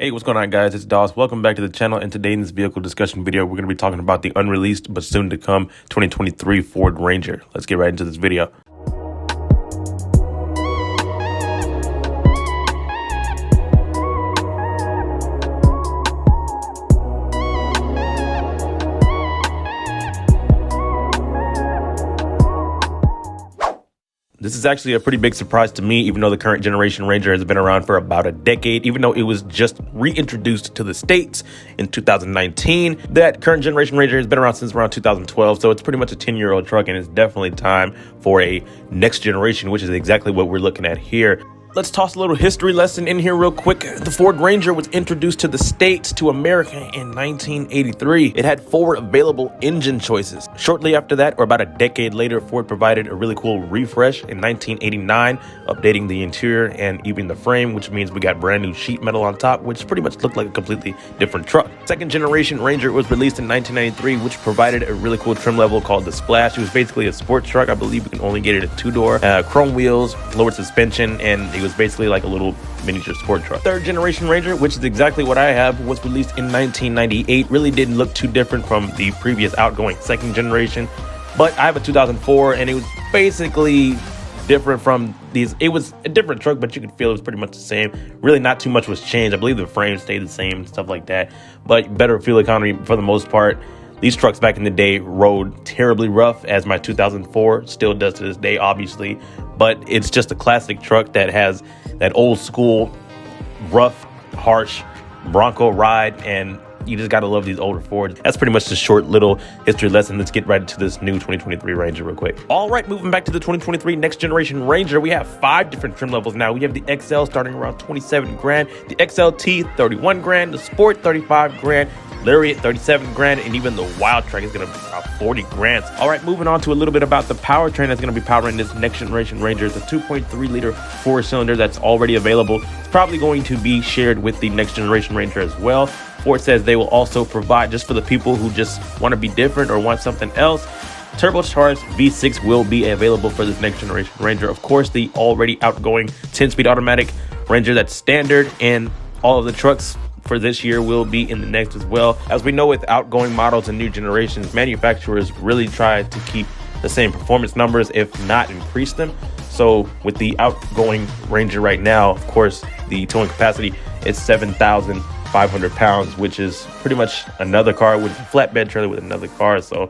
Hey, what's going on, guys? It's Doss. Welcome back to the channel. And today in this vehicle discussion video, we're going to be talking about the unreleased but soon to come 2023 Ford Ranger. Let's get right into this video. This is actually a pretty big surprise to me, even though the current generation Ranger has been around for about a decade, even though it was just reintroduced to the States in 2019. That current generation Ranger has been around since around 2012, so it's pretty much a 10-year-old truck, and it's definitely time for a next generation, which is exactly what we're looking at here. Let's toss a little history lesson in here real quick. The Ford Ranger was introduced to the States, to America, in 1983. It had 4 available engine choices. Shortly after that, or about a decade later, Ford provided a really cool refresh in 1989, updating the interior and even the frame, which means we got brand new sheet metal on top, which pretty much looked like a completely different truck. Second generation Ranger was released in 1993, which provided a really cool trim level called the Splash. It was basically a sports truck. I believe you can only get it at 2-door, chrome wheels, lowered suspension, and it was basically like a little miniature sport truck. Third generation Ranger, which is exactly what I have, was released in 1998. Really didn't look too different from the previous outgoing second generation, but I have a 2004 and it was basically different from these. It was a different truck, but you could feel it was pretty much the same. Really not too much was changed. I believe the frame stayed the same, stuff like that, but better fuel economy for the most part. These trucks back in the day rode terribly rough, as my 2004 still does to this day, obviously. But it's just a classic truck that has that old school, rough, harsh Bronco ride, and you just gotta love these older Fords. That's pretty much the short little history lesson. Let's get right into this new 2023 Ranger real quick. All right, moving back to the 2023 next generation Ranger, we have 5 different trim levels now. We have the XL starting around 27 grand, the XLT 31 grand, the Sport 35 grand, Lariat 37 grand, and even the Wild Track is going to be about 40 grand. All right, moving on to a little bit about the powertrain that's going to be powering this next generation Ranger. It's a 2.3 liter 4-cylinder that's already available. It's probably going to be shared with the next generation Ranger as well. Ford says they will also provide, just for the people who just want to be different or want something else, turbocharged V6 will be available for this next generation Ranger. Of course, the already outgoing 10-speed automatic Ranger that's standard in all of the trucks for this year will be in the next as well. As we know, with outgoing models and new generations, manufacturers really try to keep the same performance numbers, if not increase them. So with the outgoing Ranger right now, of course, the towing capacity is 7,500 pounds, which is pretty much another car with a flatbed trailer with another car. So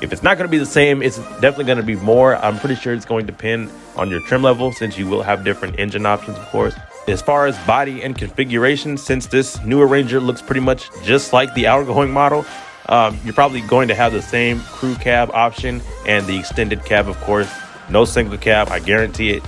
if it's not going to be the same, it's definitely going to be more. I'm pretty sure it's going to depend on your trim level, since you will have different engine options, of course. As far as body and configuration, since this newer Ranger looks pretty much just like the outgoing model, you're probably going to have the same crew cab option and the extended cab, of course. No single cab, I guarantee it.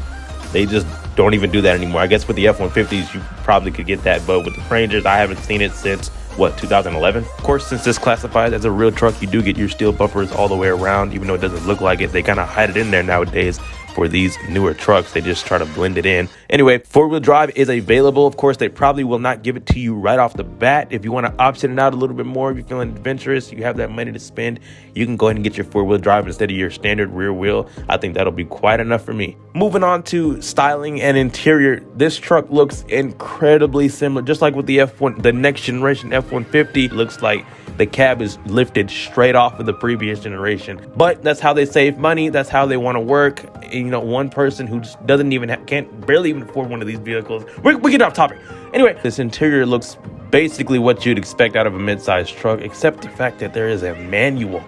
They just don't even do that anymore. I guess with the F-150s, you probably could get that, but with the Rangers, I haven't seen it since, what, 2011? Of course, since this classifies as a real truck, you do get your steel bumpers all the way around, even though it doesn't look like it. They kind of hide it in there nowadays. For these newer trucks, they just try to blend it in. Anyway, 4-wheel drive is available. Of course, they probably will not give it to you right off the bat. If you want to option it out a little bit more, if you're feeling adventurous, you have that money to spend, you can go ahead and get your 4-wheel drive instead of your standard rear wheel. I think that'll be quite enough for me. Moving on to styling and interior, this truck looks incredibly similar, just like with the the next generation F-150. Looks like the cab is lifted straight off of the previous generation, but that's how they save money. That's how they want to work. You know, one person who just doesn't even can't barely even afford one of these vehicles. We get off topic. Anyway, this interior looks basically what you'd expect out of a mid-sized truck, except the fact that there is a manual.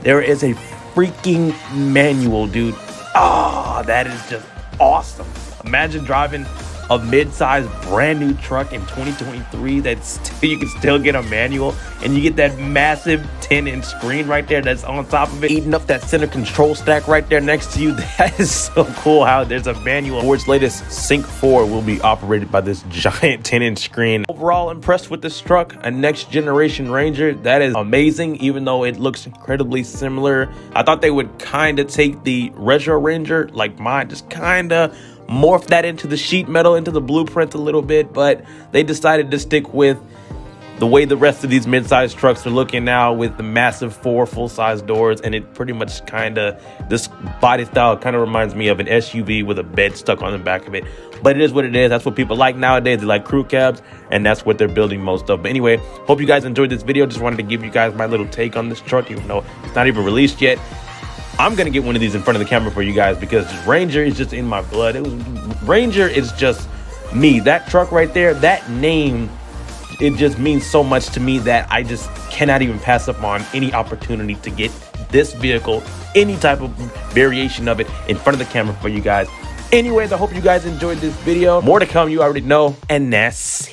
There is a freaking manual, dude. Ah, that is just awesome. Imagine driving a mid-sized brand new truck in 2023 that you can still get a manual, and you get that massive 10-inch screen right there that's on top of it, eating up that center control stack right there next to you. That is so cool how there's a manual. Ford's latest Sync 4 will be operated by this giant 10-inch screen. Overall, impressed with this truck, a next generation Ranger. That is amazing, even though it looks incredibly similar. I thought they would kind of take the retro Ranger like mine, just kind of morph that into the sheet metal, into the blueprint a little bit, but they decided to stick with the way the rest of these mid-size trucks are looking now with the massive 4 full-size doors, and it pretty much this body style kind of reminds me of an SUV with a bed stuck on the back of it. But it is what it is. That's what people like nowadays. They like crew cabs, and that's what they're building most of. But anyway, hope you guys enjoyed this video. Just wanted to give you guys my little take on this truck, even though it's not even released yet. I'm gonna get one of these in front of the camera for you guys because Ranger is just in my blood. Ranger is just me. That truck right there, that name, it just means so much to me that I just cannot even pass up on any opportunity to get this vehicle, any type of variation of it, in front of the camera for you guys. Anyways, I hope you guys enjoyed this video. More to come, you already know. And that's